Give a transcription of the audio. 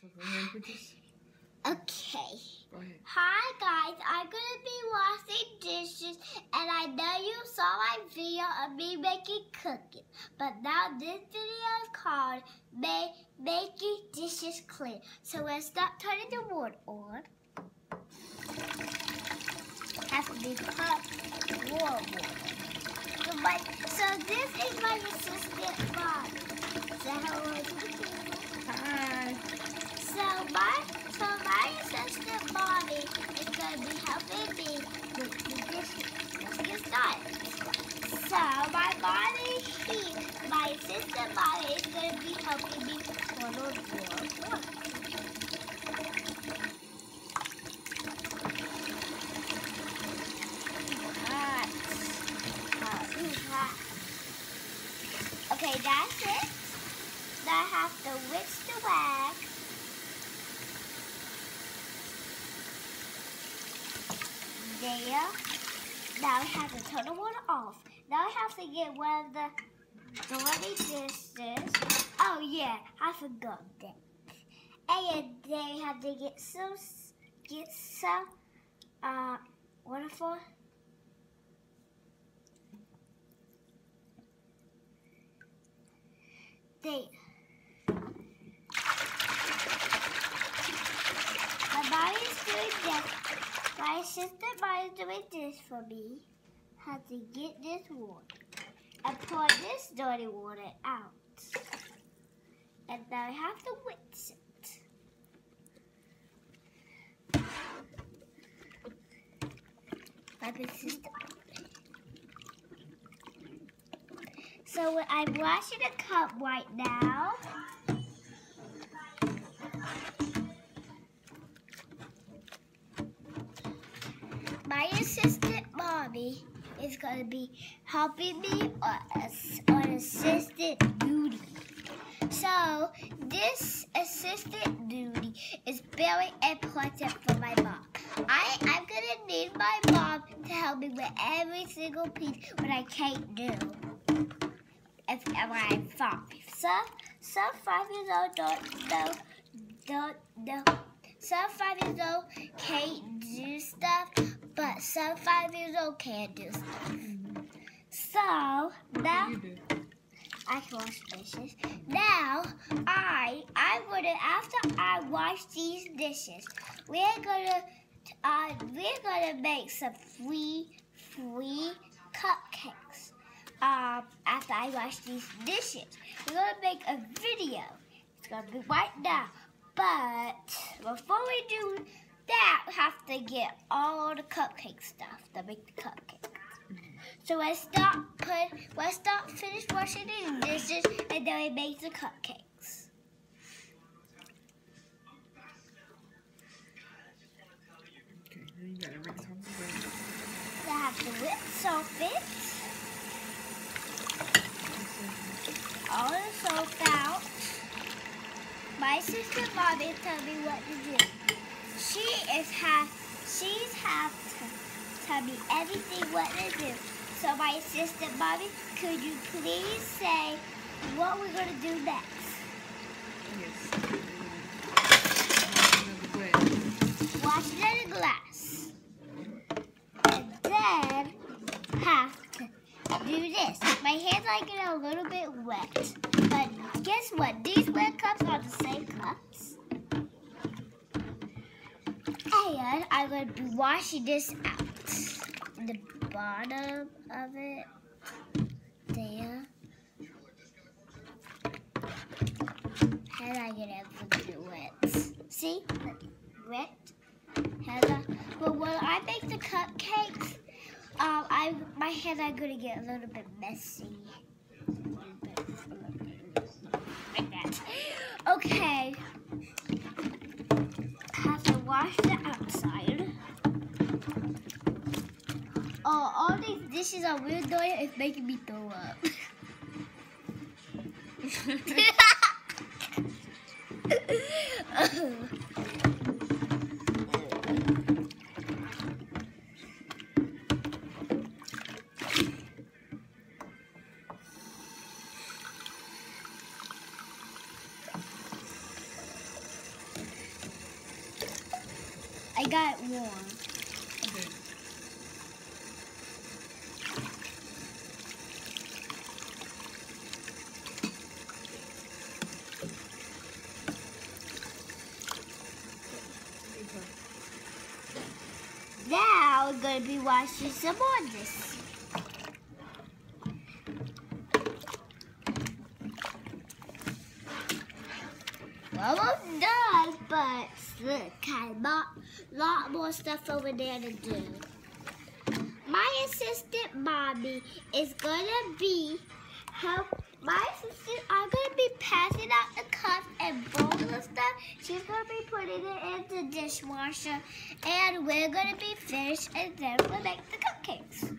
So go ahead and put this. Okay. Go ahead. Hi guys, I'm gonna be washing dishes, and I know you saw my video of me making cookies, but now this video is called Making Dishes Clean. So let's start turning the water on. Has to be hot warm water. So this is my assistant mom. Say hello to the people. Hi. So my assistant mommy is going to be helping me with the dishes. Let's get started. So my assistant mommy is going to be helping me turn on warm water. Hot. Okay, that's it. Now I have to whisk the wax. There. Now I have to turn the water off. Now I have to get one of the dirty dishes. Oh yeah, I forgot that. And they have to get some waterfall. My body's doing that. My assistant body's doing this for me. Have to get this water and pour this dirty water out. And now I have to whisk it. My assistant. So I'm washing a cup right now. My assistant mommy is going to be helping me on assistant duty. So this assistant duty is very important for my mom. I'm going to need my mom to help me with every single piece what I can't do. If I'm 5. Some 5-year-olds don't know. Some 5-year-olds can't do stuff, but some 5-year-olds can do stuff. So now I can wash dishes. Now I'm gonna, after I wash these dishes, we're gonna make some free cupcakes. After I wash these dishes, we're gonna make a video. It's gonna be right now. But before we do that, we have to get all the cupcake stuff to make the cupcakes. So let's finish washing these dishes, and then we make the cupcakes. Okay, now you gotta rinse off the bread. I have to rinse off it. All the soap out. My sister mommy tell me what to do. She's have to tell me everything what to do. So my assistant mommy, could you please say what we're gonna do next? Yes. Wash it in a glass. And then have to do this. My hands are getting a little bit wet. But guess what? These wet cups are the same cups. And I'm going to be washing this out. The bottom of it. There. And I get everything wet. See? Wet. But when I make the cupcakes, my hands are going to get a little bit messy. Like that. Okay. I have to wash the outside. Oh, all these dishes are weird though. It's making me throw up. I got it warm. Okay. Now we're going to be washing some on this. Almost done, but look, I got a lot more stuff over there to do. My assistant, Mommy, is going to be my assistant. I'm going to be passing out the cups and bowls and stuff. She's going to be putting it in the dishwasher, and we're going to be finished, and then we'll make the cupcakes.